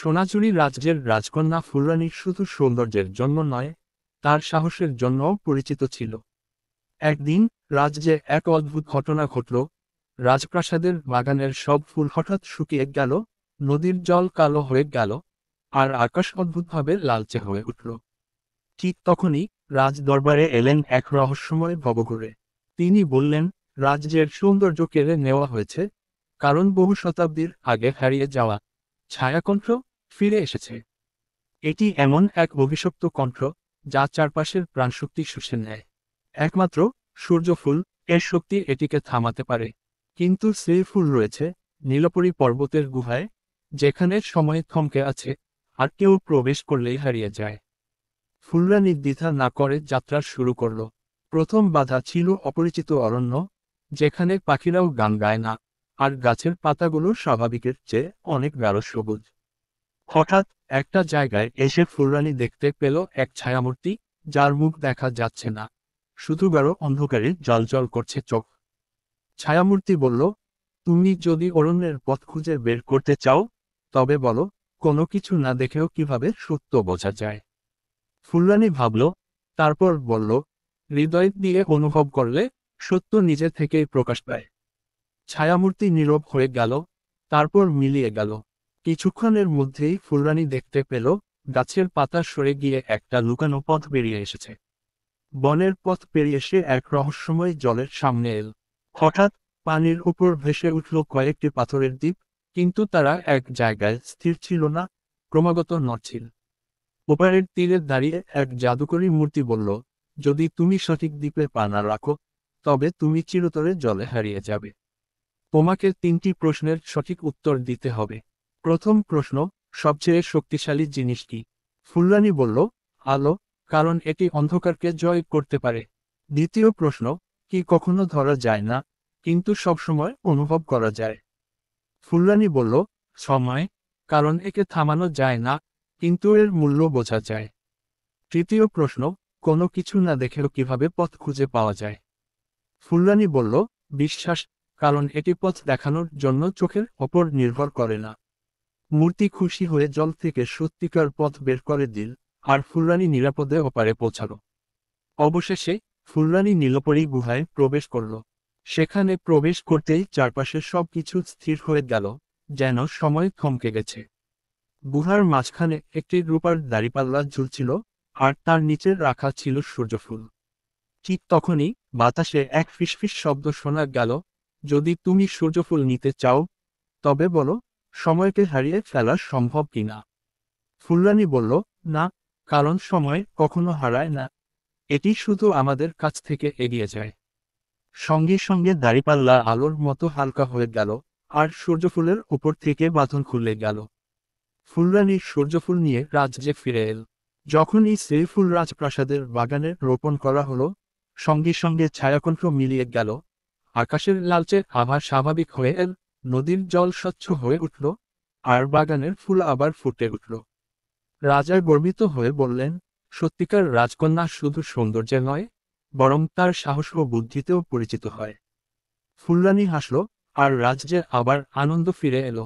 সোনাঝুরি রাজ্যের রাজকন্যা ফুলরানী শুধু সৌন্দর্যের জন্য নয়, তার সাহসের জন্যও পরিচিত ছিল। একদিন রাজ্যে এক অদ্ভুত ঘটনা ঘটল। রাজপ্রাসাদের বাগানের সব ফুল হঠাৎ শুকিয়ে গেল, নদীর জল কালো হয়ে গেল, আর আকাশ অদ্ভুতভাবে লালচে হয়ে উঠল। ঠিক তখনই রাজ দরবারে এলেন এক রহস্যময় ভবঘুরে। তিনি বললেন, রাজ্যের সৌন্দর্য কেড়ে নেওয়া হয়েছে, কারণ বহু শতাব্দীর আগে হারিয়ে যাওয়া ছায়াকণ্ঠ ফিরে এসেছে। এটি এমন এক অভিশপ্ত কণ্ঠ, যা চারপাশের প্রাণশক্তি শুষে নেয়। একমাত্র সূর্যফুল এর শক্তি এটিকে থামাতে পারে। কিন্তু সেই ফুল রয়েছে নীলপরি পর্বতের গুহায়, যেখানে সময় থমকে আছে, আর কেউ প্রবেশ করলেই হারিয়ে যায়। ফুলরানী দ্বিধা না করে যাত্রা শুরু করল। প্রথম বাধা ছিল অপরিচিত অরণ্য, যেখানে পাখিরাও গান গায় না, আর গাছের পাতাগুলো স্বাভাবিকের চেয়ে অনেক গাঢ় সবুজ। হঠাৎ একটা জায়গায় এসে ফুলরানী দেখতে পেল এক ছায়ামূর্তি, যার মুখ দেখা যাচ্ছে না, শুধু গাঢ় অন্ধকারে জ্বলজ্বল করছে চোখ। ছায়ামূর্তি বলল, তুমি যদি অরণ্যের পথ খুঁজে বের করতে চাও, তবে বলো, কোনো কিছু না দেখেও কিভাবে সত্য বোঝা যায়। ফুলরানী ভাবল, তারপর বলল, হৃদয় দিয়ে অনুভব করলে সত্য নিজে থেকেই প্রকাশ পায়। ছায়ামূর্তি নীরব হয়ে গেল, তারপর মিলিয়ে গেল। কিছুক্ষণের মধ্যেই ফুলরানী দেখতে পেল, গাছের পাতা সরে গিয়ে একটা লুকানো পথ বেরিয়ে এসেছে। বনের পথ পেরিয়ে সে এক রহস্যময় জলের সামনে এল। হঠাৎ পানির উপর ভেসে উঠল কয়েকটি পাথরের দ্বীপ, কিন্তু তারা এক জায়গায় স্থির ছিল না, ক্রমাগত নড়ছিল। ওপারের তীরে দাঁড়িয়ে এক জাদুকরী মূর্তি বলল, যদি তুমি সঠিক দ্বীপে পা না রাখো, তবে তুমি চিরতরে জলে হারিয়ে যাবে। তোমাকে তিনটি প্রশ্নের সঠিক উত্তর দিতে হবে। প্রথম প্রশ্ন, সবচেয়ে শক্তিশালী জিনিস কি? ফুলরানী বলল, আলো, কারণ এটি অন্ধকারকে জয় করতে পারে। দ্বিতীয় প্রশ্ন, কি কখনো ধরা যায় না, কিন্তু সবসময় অনুভব করা যায়? ফুলরানী বলল, সময়, কারণ একে থামানো যায় না, কিন্তু এর মূল্য বোঝা যায়। তৃতীয় প্রশ্ন, কোনো কিছু না দেখেও কিভাবে পথ খুঁজে পাওয়া যায়? ফুলরানী বলল, বিশ্বাস, কারণ এটি পথ দেখানোর জন্য চোখের ওপর নির্ভর করে না। মূর্তি খুশি হয়ে জল থেকে সত্যিকার পথ বের করে দিল, আর ফুলরানী নিরাপদে ওপারে পৌঁছাল। অবশেষে ফুলরানী নীলপরি গুহায় প্রবেশ করল। সেখানে প্রবেশ করতেই চারপাশে সবকিছু স্থির হয়ে গেল, যেন সময় থমকে গেছে। গুহার মাঝখানে একটি রূপার দাঁড়িপাল্লা ঝুলছিল, আর তার নিচে রাখা ছিল সূর্যফুল। ঠিক তখনই বাতাসে এক ফিসফিস শব্দ শোনা গেল, যদি তুমি সূর্যফুল নিতে চাও, তবে বলো, সময়কে হারিয়ে ফেলা সম্ভব কিনা? ফুলরানী বলল, না, কারণ সময় কখনো হারায় না, এটি শুধু আমাদের কাছ থেকে এগিয়ে যায়। সঙ্গে সঙ্গে দাঁড়িপাল্লা আলোর মতো হালকা হয়ে গেল, আর সূর্যফুলের উপর থেকে বাঁধন খুলে গেল। ফুলরানী সূর্যফুল নিয়ে রাজ্যে ফিরে এল। যখনই সেই ফুল রাজপ্রাসাদের বাগানে রোপণ করা হলো, সঙ্গে সঙ্গে ছায়াকণ্ঠ মিলিয়ে গেল, আকাশের লালচে আভা স্বাভাবিক হয়ে এল, নদীর জল স্বচ্ছ হয়ে উঠল, আর বাগানের ফুল আবার ফুটে উঠল। রাজা গর্বিত হয়ে বললেন, সত্যিকার রাজকন্যা শুধু সৌন্দর্যে নয়, বরং তার সাহস ও বুদ্ধিতেও পরিচিত হয়। ফুলরানী হাসল, আর রাজ্যে আবার আনন্দ ফিরে এলো।